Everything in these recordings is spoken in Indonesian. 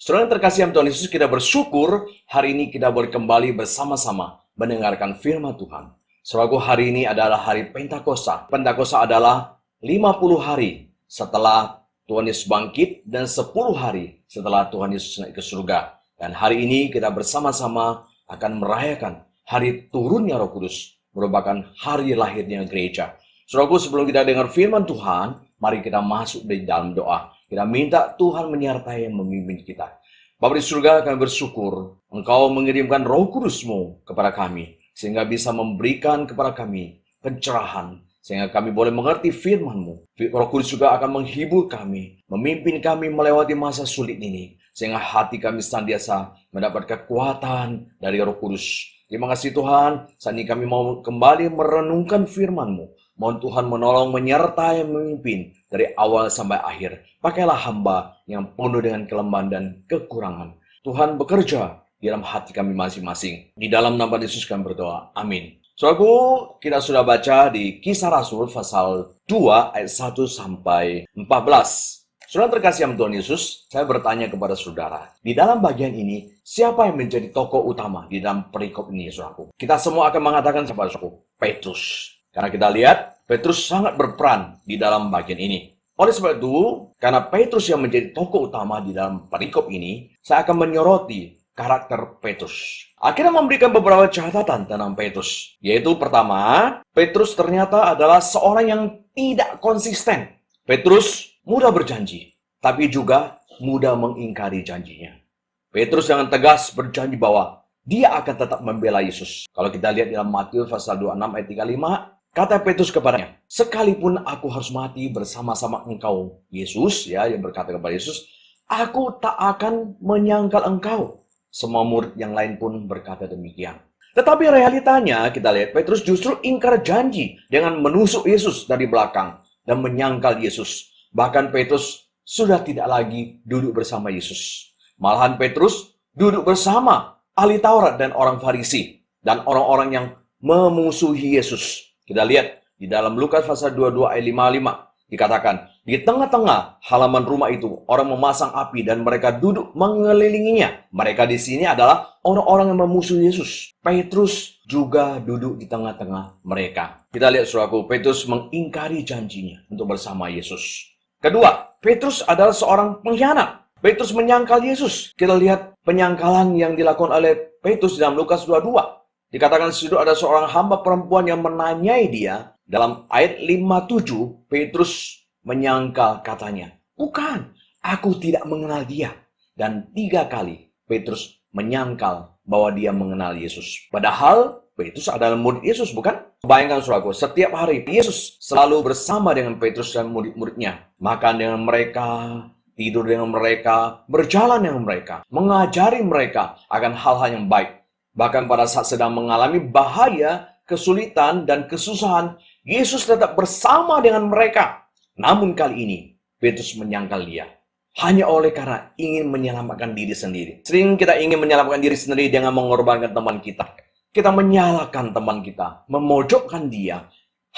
Saudara yang terkasih dalam Tuhan Yesus, kita bersyukur hari ini kita boleh kembali bersama-sama mendengarkan firman Tuhan. Saudaraku, hari ini adalah hari Pentakosta. Pentakosta adalah 50 hari setelah Tuhan Yesus bangkit dan 10 hari setelah Tuhan Yesus naik ke surga. Dan hari ini kita bersama-sama akan merayakan hari turunnya Roh Kudus, merupakan hari lahirnya gereja. Saudaraku, sebelum kita dengar firman Tuhan, mari kita masuk di dalam doa. Kita minta Tuhan menyertai yang memimpin kita. Bapa di surga, kami bersyukur Engkau mengirimkan Roh Kudus-Mu kepada kami, sehingga bisa memberikan kepada kami pencerahan, sehingga kami boleh mengerti firman-Mu. Roh Kudus juga akan menghibur kami, memimpin kami melewati masa sulit ini, sehingga hati kami senantiasa mendapat kekuatan dari Roh Kudus. Terima kasih Tuhan, saat ini kami mau kembali merenungkan firman-Mu. Mohon Tuhan menolong, menyertai, memimpin dari awal sampai akhir. Pakailah hamba yang penuh dengan kelemahan dan kekurangan. Tuhan bekerja di dalam hati kami masing-masing. Di dalam nama Yesus kami berdoa. Amin. Saudaraku, kita sudah baca di Kisah Rasul pasal 2 ayat 1 sampai 14. Saudara terkasih dalam Tuhan Yesus, saya bertanya kepada saudara, di dalam bagian ini, siapa yang menjadi tokoh utama di dalam perikop ini, saudaraku? Kita semua akan mengatakan siapa, saudaraku? Petrus. Karena kita lihat, Petrus sangat berperan di dalam bagian ini. Oleh sebab itu, karena Petrus yang menjadi tokoh utama di dalam perikop ini, saya akan menyoroti karakter Petrus. Akhirnya memberikan beberapa catatan tentang Petrus. Yaitu pertama, Petrus ternyata adalah seorang yang tidak konsisten. Petrus mudah berjanji, tapi juga mudah mengingkari janjinya. Petrus dengan tegas berjanji bahwa dia akan tetap membela Yesus. Kalau kita lihat dalam Matius pasal 26 ayat 35, kata Petrus kepadanya, sekalipun aku harus mati bersama-sama engkau, Yesus, ya, yang berkata kepada Yesus, aku tak akan menyangkal engkau. Semua murid yang lain pun berkata demikian. Tetapi realitanya, kita lihat, Petrus justru ingkar janji dengan menusuk Yesus dari belakang dan menyangkal Yesus. Bahkan Petrus sudah tidak lagi duduk bersama Yesus. Malahan Petrus duduk bersama ahli Taurat dan orang Farisi dan orang-orang yang memusuhi Yesus. Kita lihat di dalam Lukas pasal 22 ayat 55 dikatakan, di tengah-tengah halaman rumah itu orang memasang api dan mereka duduk mengelilinginya. Mereka di sini adalah orang-orang yang memusuhi Yesus. Petrus juga duduk di tengah-tengah mereka. Kita lihat saudaraku, Petrus mengingkari janjinya untuk bersama Yesus. Kedua, Petrus adalah seorang pengkhianat. Petrus menyangkal Yesus. Kita lihat penyangkalan yang dilakukan oleh Petrus dalam Lukas 22. Dikatakan di situ ada seorang hamba perempuan yang menanyai dia. Dalam ayat 57, Petrus menyangkal katanya, bukan, aku tidak mengenal dia. Dan 3 kali Petrus menyangkal bahwa dia mengenal Yesus. Padahal Petrus adalah murid Yesus, bukan? Bayangkan saudaraku, setiap hari Yesus selalu bersama dengan Petrus dan murid-muridnya. Makan dengan mereka, tidur dengan mereka, berjalan dengan mereka, mengajari mereka akan hal-hal yang baik. Bahkan pada saat sedang mengalami bahaya, kesulitan, dan kesusahan, Yesus tetap bersama dengan mereka. Namun kali ini, Petrus menyangkal dia. Hanya oleh karena ingin menyelamatkan diri sendiri. Sering kita ingin menyelamatkan diri sendiri dengan mengorbankan teman kita. Kita menyalahkan teman kita, memojokkan dia,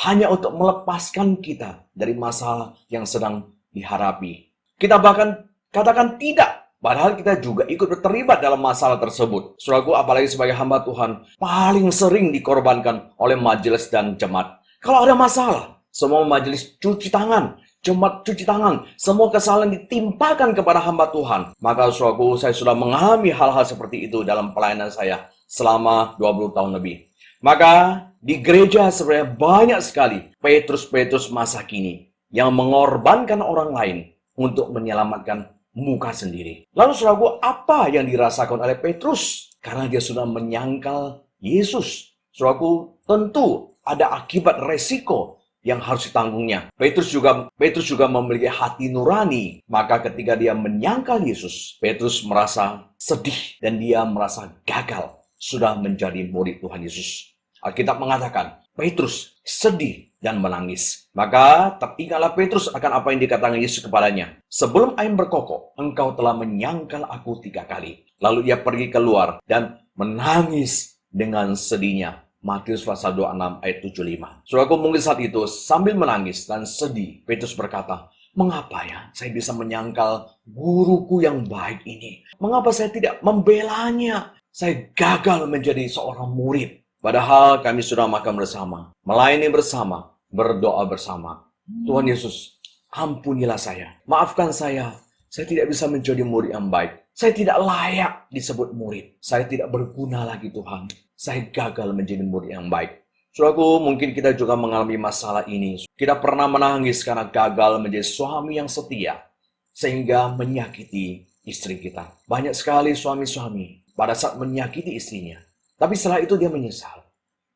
hanya untuk melepaskan kita dari masalah yang sedang dihadapi. Kita bahkan katakan tidak, padahal kita juga ikut terlibat dalam masalah tersebut. Saudaraku, apalagi sebagai hamba Tuhan, paling sering dikorbankan oleh majelis dan jemaat. Kalau ada masalah, semua majelis cuci tangan, jemaat cuci tangan, semua kesalahan ditimpakan kepada hamba Tuhan. Maka saudaraku, saya sudah mengalami hal-hal seperti itu dalam pelayanan saya selama 20 tahun lebih. Maka di gereja sebenarnya banyak sekali Petrus-Petrus masa kini yang mengorbankan orang lain untuk menyelamatkan muka sendiri. Lalu saudaraku, apa yang dirasakan oleh Petrus? Karena dia sudah menyangkal Yesus. Saudaraku, tentu ada akibat resiko yang harus ditanggungnya. Petrus juga memiliki hati nurani. Maka ketika dia menyangkal Yesus, Petrus merasa sedih dan dia merasa gagal sudah menjadi murid Tuhan Yesus. Alkitab mengatakan, Petrus sedih dan menangis. Maka teringatlah Petrus akan apa yang dikatakan Yesus kepadanya. Sebelum ayam berkokok, engkau telah menyangkal aku 3 kali. Lalu ia pergi keluar dan menangis dengan sedihnya. Matius pasal 26 ayat 75. Saudaraku, mungkin saat itu sambil menangis dan sedih, Petrus berkata, Mengapa ya saya bisa menyangkal guruku yang baik ini? Mengapa saya tidak membelanya? Saya gagal menjadi seorang murid. Padahal kami sudah makan bersama, melayani bersama, berdoa bersama. Tuhan Yesus, ampunilah saya. Maafkan saya. Saya tidak bisa menjadi murid yang baik. Saya tidak layak disebut murid. Saya tidak berguna lagi Tuhan. Saya gagal menjadi murid yang baik. Saudaraku, mungkin kita juga mengalami masalah ini. Kita pernah menangis karena gagal menjadi suami yang setia, sehingga menyakiti istri kita. Banyak sekali suami-suami pada saat menyakiti istrinya. Tapi setelah itu dia menyesal.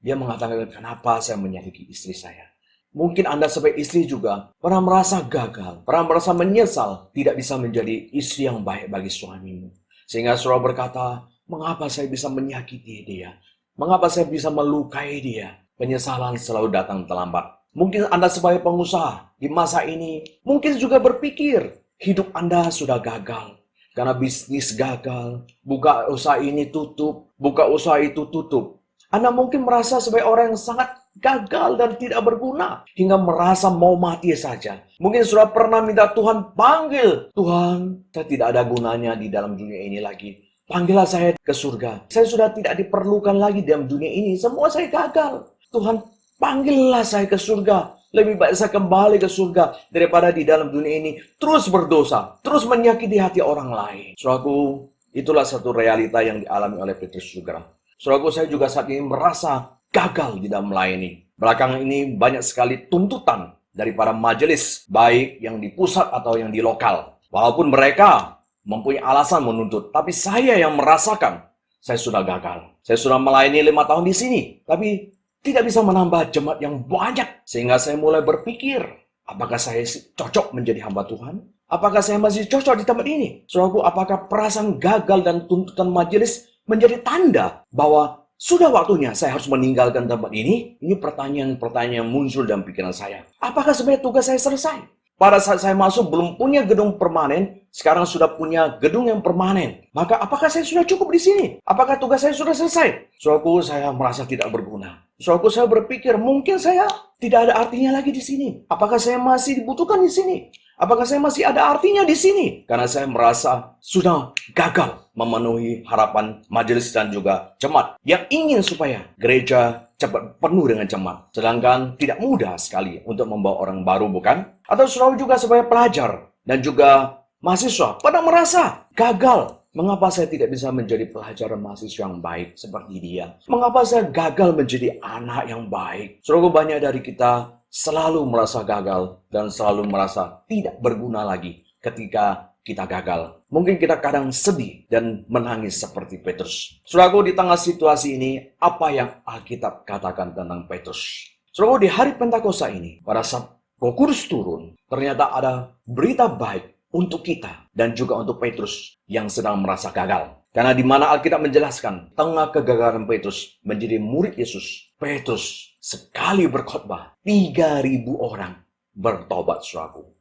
Dia mengatakan, kenapa saya menyakiti istri saya? Mungkin Anda sebagai istri juga pernah merasa gagal, pernah merasa menyesal, tidak bisa menjadi istri yang baik bagi suamimu. Sehingga saudara berkata, mengapa saya bisa menyakiti dia? Mengapa saya bisa melukai dia? Penyesalan selalu datang terlambat. Mungkin Anda sebagai pengusaha di masa ini mungkin juga berpikir hidup Anda sudah gagal. Karena bisnis gagal, buka usaha ini tutup, buka usaha itu tutup. Anda mungkin merasa sebagai orang yang sangat gagal dan tidak berguna. Hingga merasa mau mati saja. Mungkin sudah pernah minta Tuhan panggil. Tuhan, saya tidak ada gunanya di dalam dunia ini lagi. Panggillah saya ke surga. Saya sudah tidak diperlukan lagi dalam dunia ini. Semua saya gagal. Tuhan, panggillah saya ke surga. Lebih baik saya kembali ke surga daripada di dalam dunia ini terus berdosa, terus menyakiti hati orang lain. Saudaraku, itulah satu realita yang dialami oleh Petrus juga. Saudaraku, saya juga saat ini merasa gagal di dalam melayani. Belakangan ini banyak sekali tuntutan dari para majelis, baik yang di pusat atau yang di lokal. Walaupun mereka mempunyai alasan menuntut, tapi saya yang merasakan saya sudah gagal. Saya sudah melayani 5 tahun di sini, tapi tidak bisa menambah jemaat yang banyak. Sehingga saya mulai berpikir, apakah saya cocok menjadi hamba Tuhan? Apakah saya masih cocok di tempat ini? Saudaraku, apakah perasaan gagal dan tuntutan majelis menjadi tanda bahwa sudah waktunya saya harus meninggalkan tempat ini? Ini pertanyaan-pertanyaan yang muncul dalam pikiran saya. Apakah sebenarnya tugas saya selesai? Pada saat saya masuk belum punya gedung permanen, sekarang sudah punya gedung yang permanen. Maka apakah saya sudah cukup di sini? Apakah tugas saya sudah selesai? Saudaraku, saya merasa tidak berguna. Saudaraku, saya berpikir mungkin saya tidak ada artinya lagi di sini. Apakah saya masih dibutuhkan di sini? Apakah saya masih ada artinya di sini? Karena saya merasa sudah gagal memenuhi harapan majelis dan juga jemaat yang ingin supaya gereja cepat penuh dengan jemaat. Sedangkan tidak mudah sekali untuk membawa orang baru, bukan? Atau saudara juga sebagai pelajar dan juga mahasiswa pada merasa gagal. Mengapa saya tidak bisa menjadi pelajar dan mahasiswa yang baik seperti dia? Mengapa saya gagal menjadi anak yang baik? Saudara, banyak dari kita selalu merasa gagal dan selalu merasa tidak berguna lagi ketika kita gagal. Mungkin kita kadang sedih dan menangis seperti Petrus. Saudaraku, di tengah situasi ini, apa yang Alkitab katakan tentang Petrus? Saudaraku, di hari Pentakosta ini, pada saat Roh Kudus turun, ternyata ada berita baik untuk kita dan juga untuk Petrus yang sedang merasa gagal. Karena di mana Alkitab menjelaskan, tengah kegagalan Petrus menjadi murid Yesus, Petrus sekali berkhotbah, 3.000 orang bertobat, saudaraku.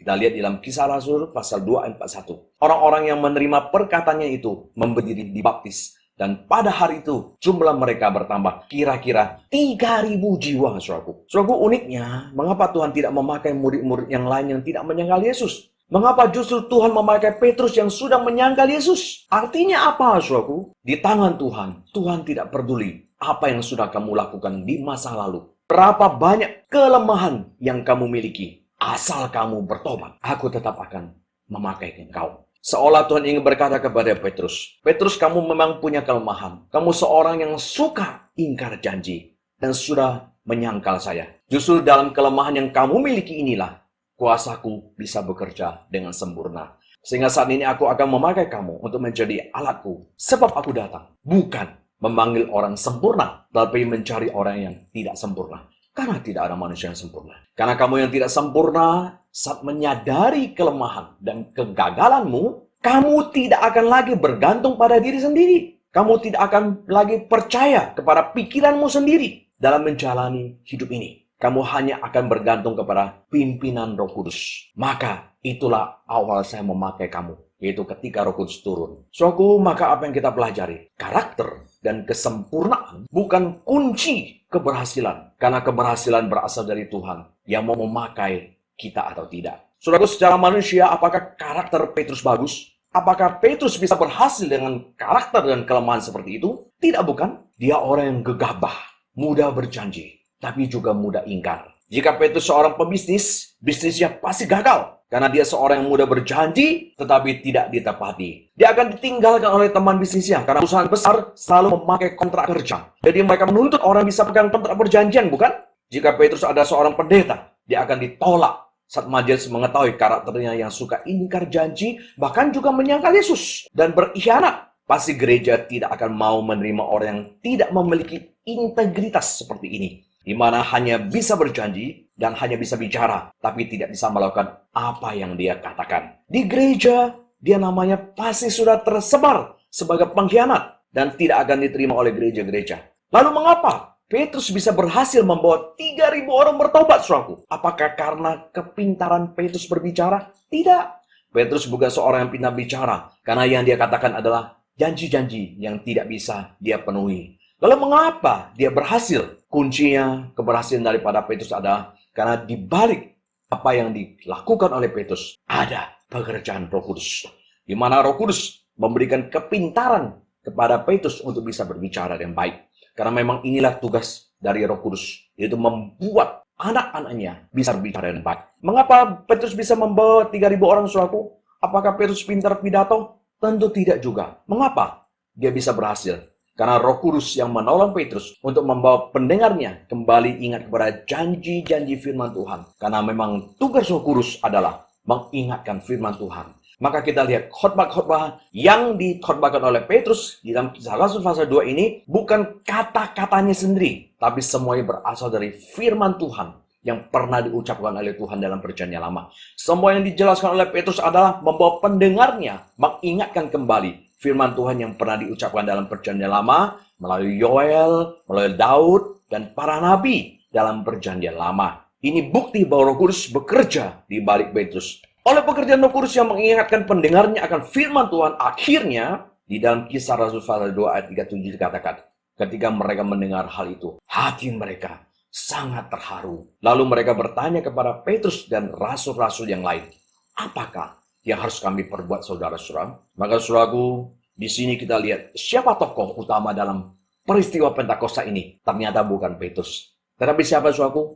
Kita lihat dalam Kisah Rasul pasal 2 ayat 41. Orang-orang yang menerima perkataannya itu berdiri dibaptis. Dan pada hari itu jumlah mereka bertambah kira-kira 3.000 jiwa, saudaraku. Saudaraku, uniknya, mengapa Tuhan tidak memakai murid-murid yang lain yang tidak menyangkal Yesus? Mengapa justru Tuhan memakai Petrus yang sudah menyangkal Yesus? Artinya apa, saudaraku? Di tangan Tuhan, Tuhan tidak peduli apa yang sudah kamu lakukan di masa lalu. Berapa banyak kelemahan yang kamu miliki. Asal kamu bertobat, aku tetap akan memakai engkau. Seolah Tuhan ingin berkata kepada Petrus, Petrus, kamu memang punya kelemahan. Kamu seorang yang suka ingkar janji dan sudah menyangkal saya. Justru dalam kelemahan yang kamu miliki inilah kuasaku bisa bekerja dengan sempurna. Sehingga saat ini aku akan memakai kamu untuk menjadi alatku. Sebab aku datang bukan memanggil orang sempurna, tapi mencari orang yang tidak sempurna. Karena tidak ada manusia yang sempurna. Karena kamu yang tidak sempurna, saat menyadari kelemahan dan kegagalanmu, kamu tidak akan lagi bergantung pada diri sendiri. Kamu tidak akan lagi percaya kepada pikiranmu sendiri dalam menjalani hidup ini. Kamu hanya akan bergantung kepada pimpinan Roh Kudus. Maka itulah awal saya memakai kamu, yaitu ketika Roh Kudus turun. Saudaraku, maka apa yang kita pelajari? Karakter dan kesempurnaan bukan kunci keberhasilan. Karena keberhasilan berasal dari Tuhan yang mau memakai kita atau tidak. Saudaraku, secara manusia, apakah karakter Petrus bagus? Apakah Petrus bisa berhasil dengan karakter dan kelemahan seperti itu? Tidak, bukan. Dia orang yang gegabah, mudah berjanji, tapi juga mudah ingkar. Jika Petrus seorang pebisnis, bisnisnya pasti gagal. Karena dia seorang yang mudah berjanji, tetapi tidak ditepati. Dia akan ditinggalkan oleh teman bisnisnya. Karena perusahaan besar selalu memakai kontrak kerja. Jadi mereka menuntut orang bisa pegang kontrak perjanjian, bukan? Jika Petrus ada seorang pendeta, dia akan ditolak saat majelis mengetahui karakternya yang suka ingkar janji, bahkan juga menyangkal Yesus dan berkhianat. Pasti gereja tidak akan mau menerima orang yang tidak memiliki integritas seperti ini, di mana hanya bisa berjanji dan hanya bisa bicara, tapi tidak bisa melakukan apa yang dia katakan. Di gereja, dia namanya pasti sudah tersebar sebagai pengkhianat dan tidak akan diterima oleh gereja-gereja. Lalu mengapa Petrus bisa berhasil membawa 3.000 orang bertobat, saudaraku? Apakah karena kepintaran Petrus berbicara? Tidak. Petrus bukan seorang yang pintar bicara, karena yang dia katakan adalah janji-janji yang tidak bisa dia penuhi. Lalu mengapa dia berhasil? Kuncinya keberhasilan daripada Petrus adalah karena di balik apa yang dilakukan oleh Petrus ada pekerjaan Roh Kudus, di mana Roh Kudus memberikan kepintaran kepada Petrus untuk bisa berbicara dengan baik. Karena memang inilah tugas dari Roh Kudus, yaitu membuat anak-anaknya bisa berbicara dengan baik. Mengapa Petrus bisa membawa 3.000 orang, saudaraku? Apakah Petrus pintar pidato? Tentu tidak juga. Mengapa dia bisa berhasil? Karena Roh Kudus yang menolong Petrus untuk membawa pendengarnya kembali ingat kepada janji-janji firman Tuhan. Karena memang tugas Roh Kudus adalah mengingatkan firman Tuhan. Maka kita lihat khotbah-khotbah yang dikhotbahkan oleh Petrus di dalam Kisah Rasul pasal 2 ini bukan kata-katanya sendiri, tapi semuanya berasal dari firman Tuhan yang pernah diucapkan oleh Tuhan dalam perjanjian lama. Semua yang dijelaskan oleh Petrus adalah membawa pendengarnya mengingatkan kembali firman Tuhan yang pernah diucapkan dalam perjanjian lama melalui Yoel, melalui Daud, dan para nabi dalam perjanjian lama. Ini bukti bahwa Roh Kudus bekerja di balik Petrus. Oleh pekerjaan Roh Kudus yang mengingatkan pendengarnya akan firman Tuhan, akhirnya di dalam Kisah Rasul pasal 2 ayat 37 dikatakan, ketika mereka mendengar hal itu, hati mereka sangat terharu. Lalu mereka bertanya kepada Petrus dan rasul-rasul yang lain, apakah yang harus kami perbuat, saudara-saudara? Maka saudaraku, di sini kita lihat siapa tokoh utama dalam peristiwa Pentakosta ini. Ternyata bukan Petrus. Tetapi siapa, saudaraku?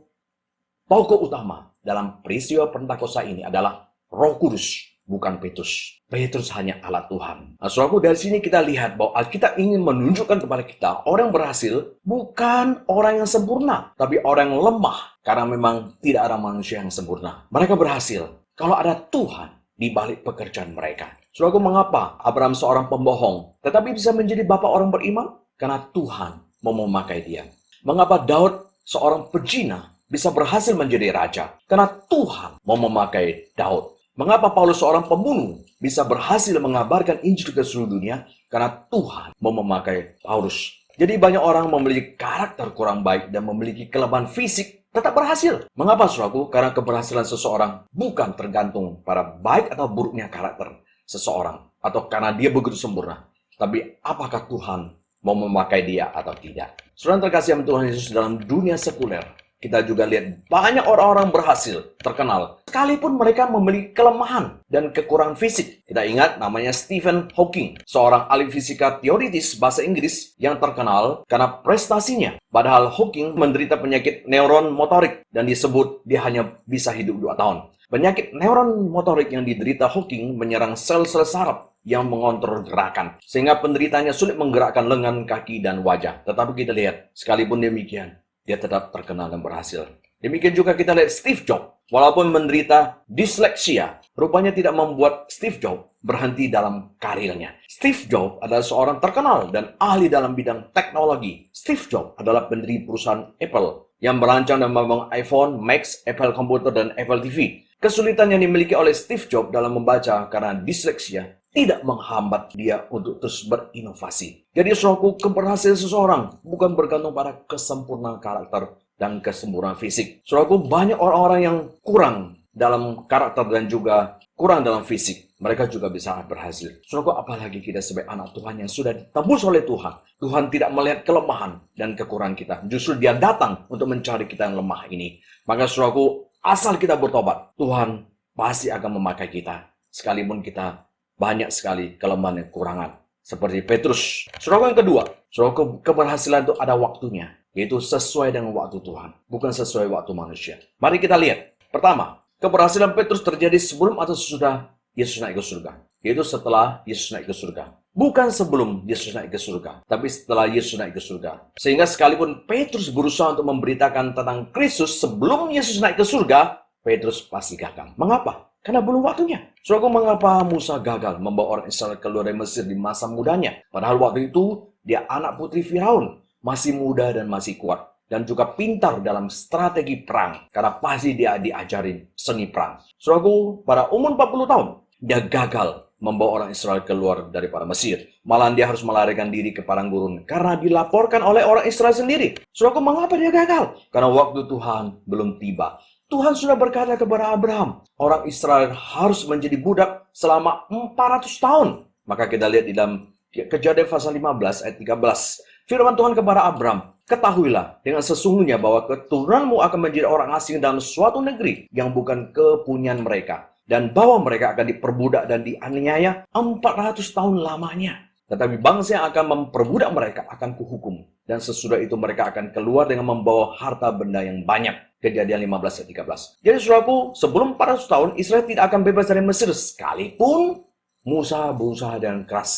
Tokoh utama dalam peristiwa Pentakosta ini adalah Roh Kudus, bukan Petrus. Petrus hanya alat Tuhan. Nah, saudaraku, dari sini kita lihat bahwa Alkitab ingin menunjukkan kepada kita orang yang berhasil bukan orang yang sempurna, tapi orang yang lemah. Karena memang tidak ada manusia yang sempurna. Mereka berhasil kalau ada Tuhan di balik pekerjaan mereka. Saudaraku, mengapa Abraham seorang pembohong tetapi bisa menjadi bapak orang beriman? Karena Tuhan mau memakai dia. Mengapa Daud seorang pezina bisa berhasil menjadi raja? Karena Tuhan mau memakai Daud. Mengapa Paulus seorang pembunuh bisa berhasil mengabarkan Injil ke seluruh dunia? Karena Tuhan mau memakai Paulus. Jadi banyak orang memiliki karakter kurang baik dan memiliki kelemahan fisik tetap berhasil. Mengapa, saudaraku? Karena keberhasilan seseorang bukan tergantung pada baik atau buruknya karakter seseorang, atau karena dia begitu sempurna. Tapi apakah Tuhan mau memakai dia atau tidak? Saudara terkasih Tuhan Yesus, dalam dunia sekuler, kita juga lihat banyak orang-orang berhasil, terkenal, sekalipun mereka memiliki kelemahan dan kekurangan fisik. Kita ingat namanya Stephen Hawking, seorang ahli fisika teoritis bahasa Inggris yang terkenal karena prestasinya. Padahal Hawking menderita penyakit neuron motorik dan disebut dia hanya bisa hidup 2 tahun. Penyakit neuron motorik yang diderita Hawking menyerang sel-sel saraf yang mengontrol gerakan, sehingga penderitanya sulit menggerakkan lengan, kaki, dan wajah. Tetapi kita lihat, sekalipun demikian, dia tetap terkenal dan berhasil. Demikian juga kita lihat Steve Jobs. Walaupun menderita disleksia, rupanya tidak membuat Steve Jobs berhenti dalam karirnya. Steve Jobs adalah seorang terkenal dan ahli dalam bidang teknologi. Steve Jobs adalah pendiri perusahaan Apple yang merancang dan membangun iPhone, Mac, Apple Computer, dan Apple TV. Kesulitan yang dimiliki oleh Steve Jobs dalam membaca karena disleksia tidak menghambat dia untuk terus berinovasi. Jadi, saudaraku, keberhasilan seseorang bukan bergantung pada kesempurnaan karakter dan kesempurnaan fisik. Saudaraku, banyak orang-orang yang kurang dalam karakter dan juga kurang dalam fisik. Mereka juga bisa berhasil. Saudaraku, apalagi kita sebagai anak Tuhan yang sudah ditebus oleh Tuhan. Tuhan tidak melihat kelemahan dan kekurangan kita. Justru dia datang untuk mencari kita yang lemah ini. Maka, saudaraku, asal kita bertobat, Tuhan pasti akan memakai kita. Sekalipun kita banyak sekali kelemahan dan kekurangan. Seperti Petrus. Saudara yang kedua, saudara, keberhasilan itu ada waktunya. Yaitu sesuai dengan waktu Tuhan. Bukan sesuai waktu manusia. Mari kita lihat. Pertama, keberhasilan Petrus terjadi sebelum atau sesudah Yesus naik ke surga. Yaitu setelah Yesus naik ke surga. Bukan sebelum Yesus naik ke surga. Tapi setelah Yesus naik ke surga. Sehingga sekalipun Petrus berusaha untuk memberitakan tentang Kristus sebelum Yesus naik ke surga, Petrus pasti gagal. Mengapa? Karena belum waktunya. Saudara, mengapa Musa gagal membawa orang Israel keluar dari Mesir di masa mudanya? Padahal waktu itu dia anak putri Firaun. Masih muda dan masih kuat. Dan juga pintar dalam strategi perang. Karena pasti dia diajarin seni perang. Saudara, pada umur 40 tahun, dia gagal membawa orang Israel keluar daripada Mesir. Malahan dia harus melarikan diri ke padang gurun. Karena dilaporkan oleh orang Israel sendiri. Saudara, mengapa dia gagal? Karena waktu Tuhan belum tiba. Tuhan sudah berkata kepada Abraham, orang Israel harus menjadi budak selama 400 tahun. Maka kita lihat di dalam Kejadian pasal 15 ayat 13. Firman Tuhan kepada Abraham, ketahuilah dengan sesungguhnya bahwa keturunanmu akan menjadi orang asing dalam suatu negeri yang bukan kepunyaan mereka. Dan bahwa mereka akan diperbudak dan dianiaya 400 tahun lamanya. Tetapi bangsa yang akan memperbudak mereka akan kuhukum. Dan sesudah itu mereka akan keluar dengan membawa harta benda yang banyak. Kejadian 15 ayat 13. Jadi saudaraku, sebelum 400 tahun Israel tidak akan bebas dari Mesir sekalipun Musa berusaha dengan keras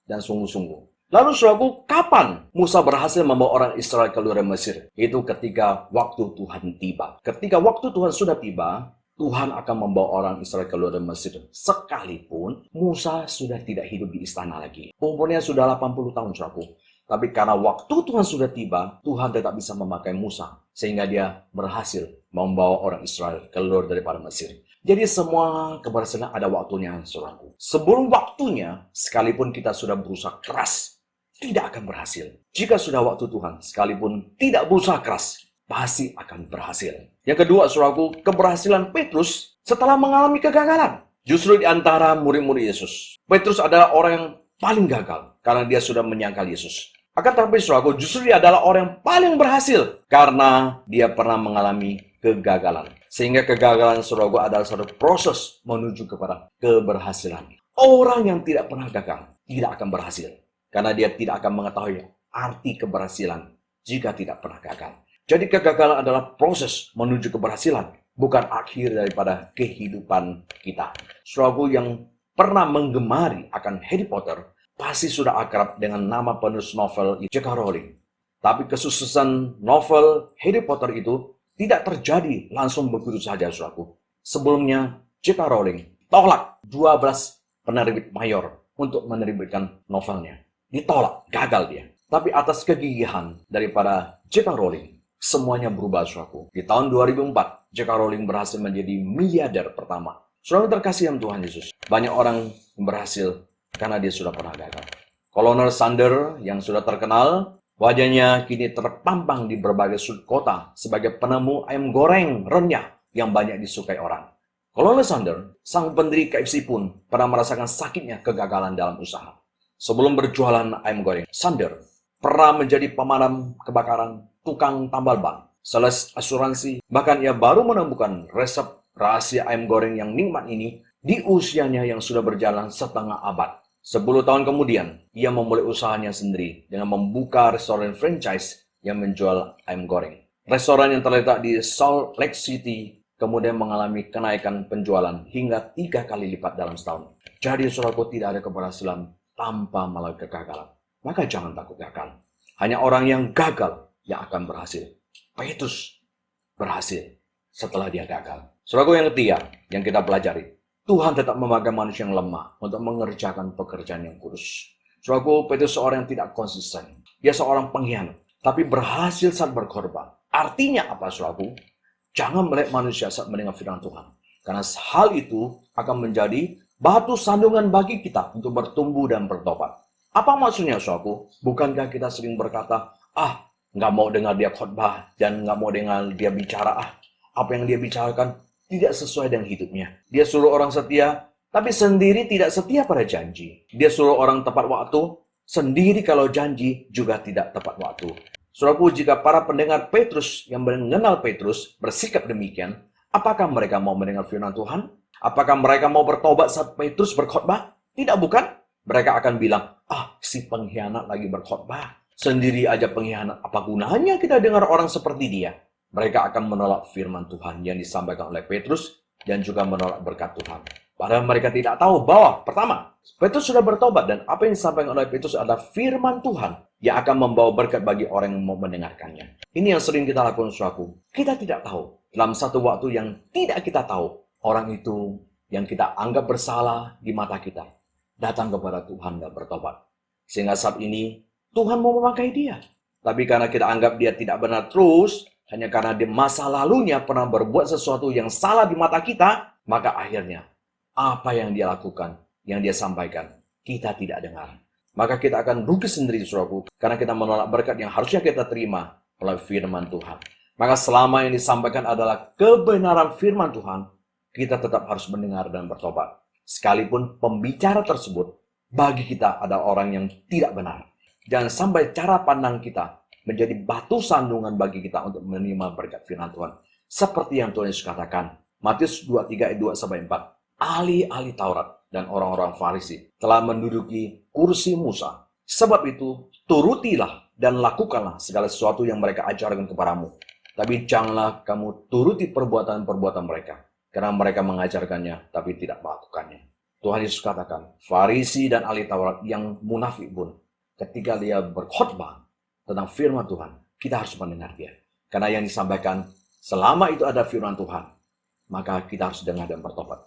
dan sungguh-sungguh. Lalu saudaraku, kapan Musa berhasil membawa orang Israel keluar dari Mesir? Itu ketika waktu Tuhan tiba. Ketika waktu Tuhan sudah tiba, Tuhan akan membawa orang Israel keluar dari Mesir. Sekalipun Musa sudah tidak hidup di istana lagi. Umurnya sudah 80 tahun saudaraku. Tapi karena waktu Tuhan sudah tiba, Tuhan tetap bisa memakai Musa. Sehingga dia berhasil membawa orang Israel keluar daripada Mesir. Jadi semua keberhasilan ada waktunya, saudaraku. Sebelum waktunya, sekalipun kita sudah berusaha keras, tidak akan berhasil. Jika sudah waktu Tuhan, sekalipun tidak berusaha keras, pasti akan berhasil. Yang kedua, saudaraku, keberhasilan Petrus setelah mengalami kegagalan. Justru di antara murid-murid Yesus, Petrus adalah orang yang paling gagal karena dia sudah menyangkal Yesus. Akan tetapi saudaraku, justru dia adalah orang yang paling berhasil karena dia pernah mengalami kegagalan. Sehingga kegagalan saudaraku adalah satu proses menuju kepada keberhasilan. Orang yang tidak pernah gagal tidak akan berhasil. Karena dia tidak akan mengetahui arti keberhasilan jika tidak pernah gagal. Jadi kegagalan adalah proses menuju keberhasilan. Bukan akhir daripada kehidupan kita. Saudaraku yang pernah menggemari akan Harry Potter pasti sudah akrab dengan nama penulis novel J.K. Rowling. Tapi kesuksesan novel Harry Potter itu tidak terjadi langsung begitu saja, saudaraku. Sebelumnya, J.K. Rowling tolak 12 penerbit mayor untuk menerbitkan novelnya. Ditolak, gagal dia. Tapi atas kegigihan daripada J.K. Rowling, semuanya berubah, saudaraku. Di tahun 2004, J.K. Rowling berhasil menjadi miliarder pertama. Saudara terkasih yang Tuhan Yesus. Banyak orang berhasil karena dia sudah pernah gagal. Kolonel Sanders yang sudah terkenal, wajahnya kini terpampang di berbagai sudut kota sebagai penemu ayam goreng renyah yang banyak disukai orang. Kolonel Sanders, sang pendiri KFC pun pernah merasakan sakitnya kegagalan dalam usaha. Sebelum berjualan ayam goreng, Sanders pernah menjadi pemadam kebakaran, tukang tambal ban, sales asuransi, bahkan ia baru menemukan resep rahasia ayam goreng yang nikmat ini di usianya yang sudah berjalan setengah abad. 10 tahun kemudian, ia memulai usahanya sendiri dengan membuka restoran franchise yang menjual ayam goreng. Restoran yang terletak di Salt Lake City kemudian mengalami kenaikan penjualan hingga 3 kali lipat dalam setahun. Jadi saudaraku, tidak ada keberhasilan tanpa melalui kegagalan. Maka jangan takut gagal. Hanya orang yang gagal yang akan berhasil. Petrus berhasil setelah dia gagal. Saudaraku yang ketiga yang kita pelajari, Tuhan tetap memakai manusia yang lemah untuk mengerjakan pekerjaan yang kudus. Saudaraku, Petrus seorang yang tidak konsisten. Dia seorang pengkhianat, tapi berhasil saat berkorban. Artinya apa, saudaraku? Jangan melihat manusia saat mendengar firman Tuhan. Karena hal itu akan menjadi batu sandungan bagi kita untuk bertumbuh dan bertobat. Apa maksudnya, saudaraku? Bukankah kita sering berkata, nggak mau dengar dia khotbah dan nggak mau dengar dia bicara, apa yang dia bicarakan tidak sesuai dengan hidupnya. Dia suruh orang setia, tapi sendiri tidak setia pada janji. Dia suruh orang tepat waktu, sendiri kalau janji juga tidak tepat waktu. Saudaraku, jika para pendengar Petrus yang mengenal Petrus bersikap demikian, apakah mereka mau mendengar firman Tuhan? Apakah mereka mau bertobat saat Petrus berkhotbah? Tidak, bukan? Mereka akan bilang, si pengkhianat lagi berkhotbah. Sendiri aja pengkhianat, apa gunanya kita dengar orang seperti dia? Mereka akan menolak firman Tuhan yang disampaikan oleh Petrus dan juga menolak berkat Tuhan. Padahal mereka tidak tahu bahwa, pertama, Petrus sudah bertobat dan apa yang disampaikan oleh Petrus adalah firman Tuhan yang akan membawa berkat bagi orang yang mau mendengarkannya. Ini yang sering kita lakukan, saudaraku. Kita tidak tahu. Dalam satu waktu yang tidak kita tahu, orang itu yang kita anggap bersalah di mata kita datang kepada Tuhan dan bertobat. Sehingga saat ini Tuhan mau memakai dia. Tapi karena kita anggap dia tidak benar terus, hanya karena di masa lalunya pernah berbuat sesuatu yang salah di mata kita, maka akhirnya apa yang dia lakukan, yang dia sampaikan, kita tidak dengar. Maka kita akan rugi sendiri, saudaraku, karena kita menolak berkat yang harusnya kita terima oleh firman Tuhan. Maka selama yang disampaikan adalah kebenaran firman Tuhan, kita tetap harus mendengar dan bertobat. Sekalipun pembicara tersebut bagi kita adalah orang yang tidak benar. Jangan sampai cara pandang kita menjadi batu sandungan bagi kita untuk menerima berkat firman Tuhan. Seperti yang Tuhan Yesus katakan, Matius 23 ayat 2-4. Ahli-ahli Taurat dan orang-orang Farisi telah menduduki kursi Musa. Sebab itu, turutilah dan lakukanlah segala sesuatu yang mereka ajarkan kepadamu. Tapi janganlah kamu turuti perbuatan-perbuatan mereka, karena mereka mengajarkannya tapi tidak melakukannya. Tuhan Yesus katakan, Farisi dan ahli Taurat yang munafik pun, ketika dia berkhotbah tentang firman Tuhan, kita harus mendengar dia. Karena yang disampaikan, selama itu ada firman Tuhan, maka kita harus dengar dan bertobat.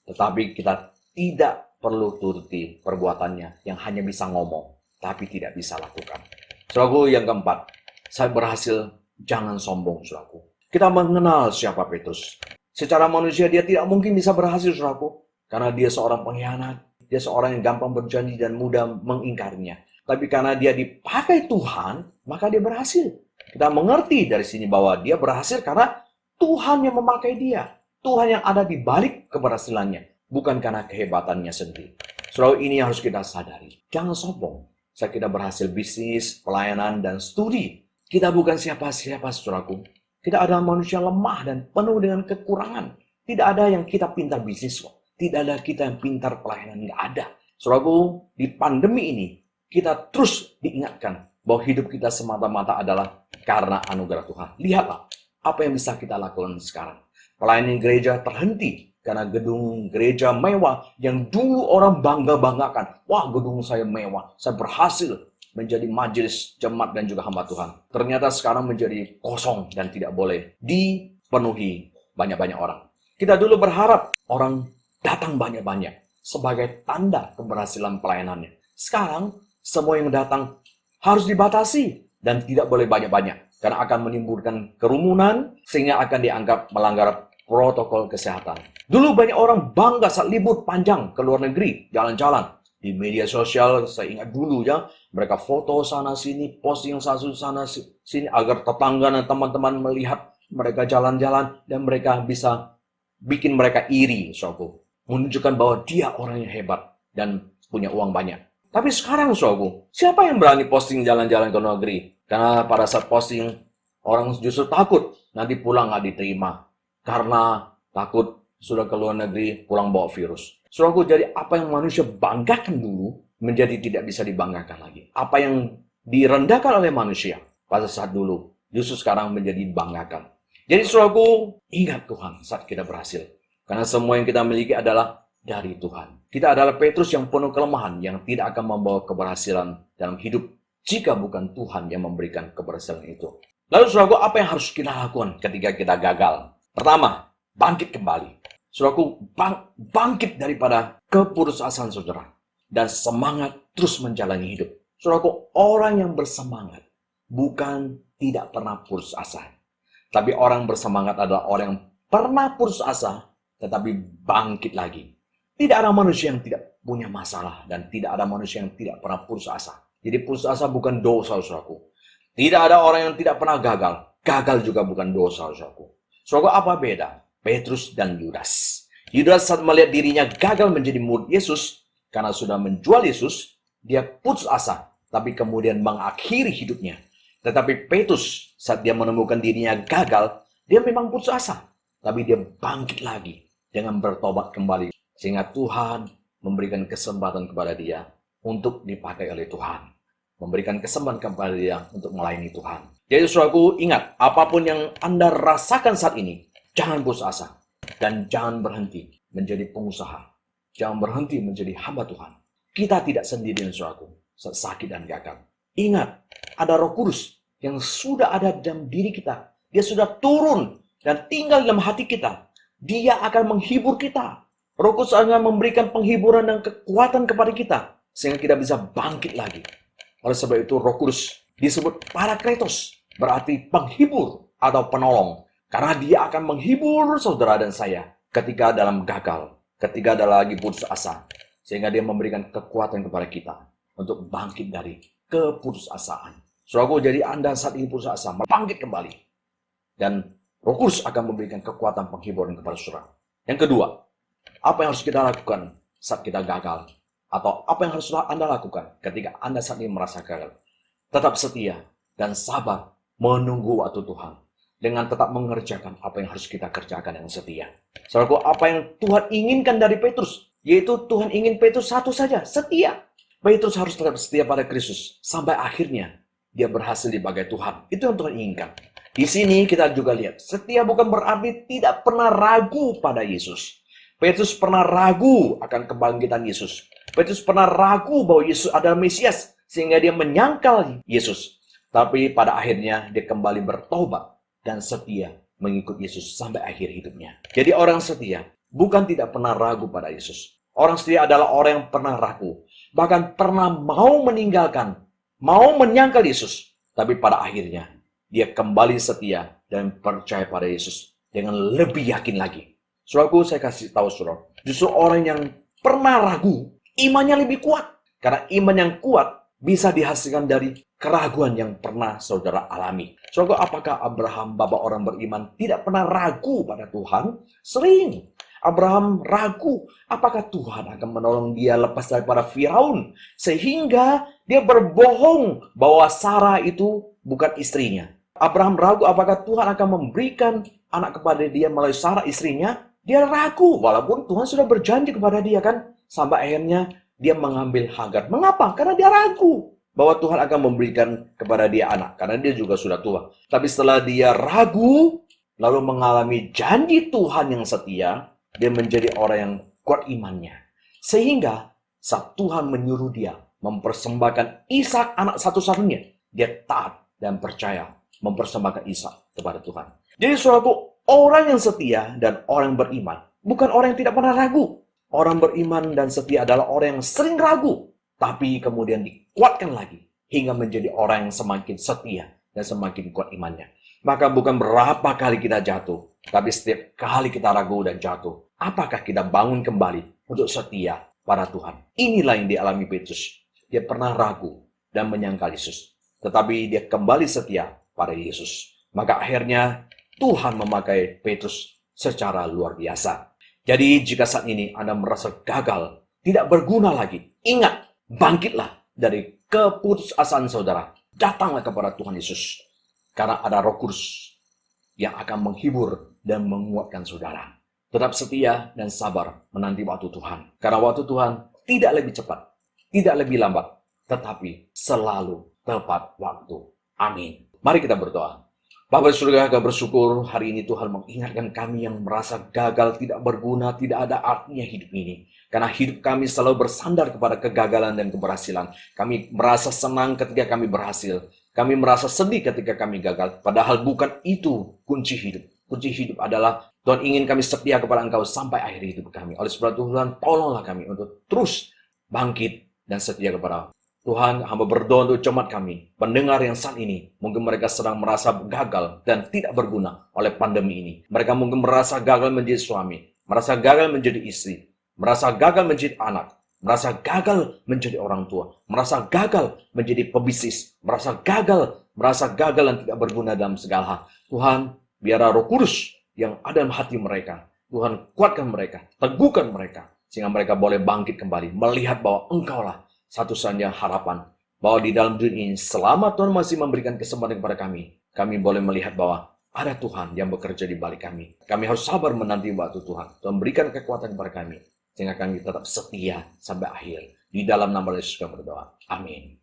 Tetapi kita tidak perlu turuti perbuatannya yang hanya bisa ngomong, tapi tidak bisa lakukan. Saudaraku, yang keempat, saya berhasil, jangan sombong, saudaraku. Kita mengenal siapa Petrus. Secara manusia dia tidak mungkin bisa berhasil, saudaraku. Karena dia seorang pengkhianat, dia seorang yang gampang berjanji dan mudah mengingkarinya. Tapi karena dia dipakai Tuhan, maka dia berhasil. Kita mengerti dari sini bahwa dia berhasil karena Tuhan yang memakai dia. Tuhan yang ada di balik keberhasilannya, bukan karena kehebatannya sendiri. Saudara, ini yang harus kita sadari. Jangan sombong. Saat kita berhasil bisnis, pelayanan, dan studi, kita bukan siapa-siapa, saudaraku. Kita adalah manusia lemah dan penuh dengan kekurangan. Tidak ada yang kita pintar bisnis kok. Tidak ada kita yang pintar pelayanan. Nggak ada. Saudaraku, di pandemi ini, kita terus diingatkan bahwa hidup kita semata-mata adalah karena anugerah Tuhan. Lihatlah apa yang bisa kita lakukan sekarang. Pelayanan gereja terhenti karena gedung gereja mewah yang dulu orang bangga-banggakan. Wah, gedung saya mewah. Saya berhasil menjadi majelis jemaat dan juga hamba Tuhan. Ternyata sekarang menjadi kosong dan tidak boleh dipenuhi banyak-banyak orang. Kita dulu berharap orang datang banyak-banyak sebagai tanda keberhasilan pelayanannya. Sekarang semua yang datang harus dibatasi dan tidak boleh banyak-banyak. Karena akan menimbulkan kerumunan sehingga akan dianggap melanggar protokol kesehatan. Dulu banyak orang bangga saat libur panjang ke luar negeri, jalan-jalan. Di media sosial, saya ingat dulu ya, mereka foto sana-sini, posting sana-sini, agar tetangga dan teman-teman melihat mereka jalan-jalan, dan mereka bisa bikin mereka iri, saudaraku. Menunjukkan bahwa dia orang yang hebat dan punya uang banyak. Tapi sekarang, saudaraku, siapa yang berani posting jalan-jalan ke luar negeri? Karena pada saat posting, orang justru takut nanti pulang nggak diterima. Karena takut sudah ke luar negeri, pulang bawa virus. Saudaraku, jadi apa yang manusia banggakan dulu, menjadi tidak bisa dibanggakan lagi. Apa yang direndahkan oleh manusia pada saat dulu, justru sekarang menjadi dibanggakan. Jadi saudaraku, ingat Tuhan saat kita berhasil. Karena semua yang kita miliki adalah dari Tuhan. Kita adalah Petrus yang penuh kelemahan, yang tidak akan membawa keberhasilan dalam hidup jika bukan Tuhan yang memberikan keberhasilan itu. Lalu saudaraku, apa yang harus kita lakukan ketika kita gagal? Pertama, bangkit kembali. Saudaraku, bangkit daripada keputusasaan saudara. Dan semangat terus menjalani hidup. Saudaraku, orang yang bersemangat bukan tidak pernah putus asa. Tapi orang bersemangat adalah orang yang pernah putus asa, tetapi bangkit lagi. Tidak ada manusia yang tidak punya masalah. Dan tidak ada manusia yang tidak pernah putus asa. Jadi putus asa bukan dosa, saudaraku. Tidak ada orang yang tidak pernah gagal. Gagal juga bukan dosa, saudaraku. Saudaraku, apa beda Petrus dan Yudas? Yudas saat melihat dirinya gagal menjadi murid Yesus, karena sudah menjual Yesus, dia putus asa, tapi kemudian mengakhiri hidupnya. Tetapi Petrus saat dia menemukan dirinya gagal, dia memang putus asa, tapi dia bangkit lagi. dengan bertobat kembali. Sehingga Tuhan memberikan kesempatan kepada dia untuk dipakai oleh Tuhan. Memberikan kesempatan kepada dia untuk melayani Tuhan. Jadi saudaraku, ingat, apapun yang Anda rasakan saat ini, jangan putus asa. Dan jangan berhenti menjadi pengusaha. Jangan berhenti menjadi hamba Tuhan. Kita tidak sendirian saudaraku, saat sakit dan gagal. Ingat, ada Roh Kudus yang sudah ada dalam diri kita. Dia sudah turun dan tinggal dalam hati kita. Dia akan menghibur kita. Roh Kudus akan memberikan penghiburan dan kekuatan kepada kita. Sehingga kita bisa bangkit lagi. Oleh sebab itu Roh Kudus disebut Parakletos. Berarti penghibur atau penolong. Karena dia akan menghibur saudara dan saya ketika dalam gagal. Ketika ada lagi putus asa. Sehingga dia memberikan kekuatan kepada kita. Untuk bangkit dari keputusasaan. Saudaraku, jadi Anda saat ini putus asa, bangkit kembali. Dan Roh Kudus akan memberikan kekuatan penghiburan kepada saudara. Yang kedua, apa yang harus kita lakukan saat kita gagal? Atau apa yang harus Anda lakukan ketika Anda saat ini merasa gagal? Tetap setia dan sabar menunggu waktu Tuhan. Dengan tetap mengerjakan apa yang harus kita kerjakan yang setia. Saudaraku, apa yang Tuhan inginkan dari Petrus? Yaitu Tuhan ingin Petrus satu saja, setia. Petrus harus tetap setia pada Kristus. Sampai akhirnya dia berhasil dipakai Tuhan. Itu yang Tuhan inginkan. Di sini kita juga lihat, setia bukan berarti tidak pernah ragu pada Yesus. Petrus pernah ragu akan kebangkitan Yesus. Petrus pernah ragu bahwa Yesus adalah Mesias. Sehingga dia menyangkal Yesus. Tapi pada akhirnya dia kembali bertobat dan setia mengikut Yesus sampai akhir hidupnya. Jadi orang setia bukan tidak pernah ragu pada Yesus. Orang setia adalah orang yang pernah ragu. Bahkan pernah mau meninggalkan, mau menyangkal Yesus. Tapi pada akhirnya dia kembali setia dan percaya pada Yesus dengan lebih yakin lagi. Saudaraku, saya kasih tahu saudara, justru orang yang pernah ragu, imannya lebih kuat. Karena iman yang kuat bisa dihasilkan dari keraguan yang pernah saudara alami. Saudaraku, apakah Abraham, bapak orang beriman, tidak pernah ragu pada Tuhan? Sering. Abraham ragu apakah Tuhan akan menolong dia lepas daripada Firaun. Sehingga dia berbohong bahwa Sarah itu bukan istrinya. Abraham ragu apakah Tuhan akan memberikan anak kepada dia melalui Sarah istrinya. Dia ragu walaupun Tuhan sudah berjanji kepada dia kan. Sampai akhirnya dia mengambil Hagar. Mengapa? Karena dia ragu bahwa Tuhan akan memberikan kepada dia anak. Karena dia juga sudah tua. Tapi setelah dia ragu lalu mengalami janji Tuhan yang setia, dia menjadi orang yang kuat imannya. Sehingga saat Tuhan menyuruh dia mempersembahkan Ishak anak satu-satunya, dia taat dan percaya mempersembahkan Ishak kepada Tuhan. Jadi saudaraku, orang yang setia dan orang yang beriman bukan orang yang tidak pernah ragu. Orang beriman dan setia adalah orang yang sering ragu, tapi kemudian dikuatkan lagi hingga menjadi orang yang semakin setia dan semakin kuat imannya. Maka bukan berapa kali kita jatuh, tapi setiap kali kita ragu dan jatuh, apakah kita bangun kembali untuk setia pada Tuhan? Inilah yang dialami Petrus. Dia pernah ragu dan menyangkal Yesus. Tetapi dia kembali setia pada Yesus. Maka akhirnya Tuhan memakai Petrus secara luar biasa. Jadi jika saat ini Anda merasa gagal, tidak berguna lagi, ingat, bangkitlah dari keputusasaan saudara. Datanglah kepada Tuhan Yesus. Karena ada Roh Kudus yang akan menghibur dan menguatkan saudara. Tetap setia dan sabar menanti waktu Tuhan. Karena waktu Tuhan tidak lebih cepat, tidak lebih lambat, tetapi selalu tepat waktu. Amin. Mari kita berdoa. Bapa di surga, kami bersyukur hari ini Tuhan mengingatkan kami yang merasa gagal, tidak berguna, tidak ada artinya hidup ini. Karena hidup kami selalu bersandar kepada kegagalan dan keberhasilan. Kami merasa senang ketika kami berhasil. Kami merasa sedih ketika kami gagal. Padahal bukan itu kunci hidup. Kunci hidup adalah Tuhan ingin kami setia kepada Engkau sampai akhir hidup kami. Oleh sebab itu Tuhan, tolonglah kami untuk terus bangkit dan setia kepada Tuhan. Hamba berdoa untuk jemaat kami, pendengar yang saat ini, mungkin mereka sedang merasa gagal dan tidak berguna oleh pandemi ini. Mereka mungkin merasa gagal menjadi suami, merasa gagal menjadi istri, merasa gagal menjadi anak, merasa gagal menjadi orang tua, merasa gagal menjadi pebisnis, merasa gagal dan tidak berguna dalam segala hal. Tuhan, biarlah Roh Kudus yang ada dalam hati mereka, Tuhan kuatkan mereka, teguhkan mereka, sehingga mereka boleh bangkit kembali, melihat bahwa Engkaulah satu-satunya harapan, bahwa di dalam dunia ini selama Tuhan masih memberikan kesempatan kepada kami boleh melihat bahwa ada Tuhan yang bekerja di balik kami. Kami harus sabar menanti waktu Tuhan. Tuhan berikan kekuatan kepada kami, sehingga kami tetap setia sampai akhir. Di dalam nama Yesus kami berdoa. Amin.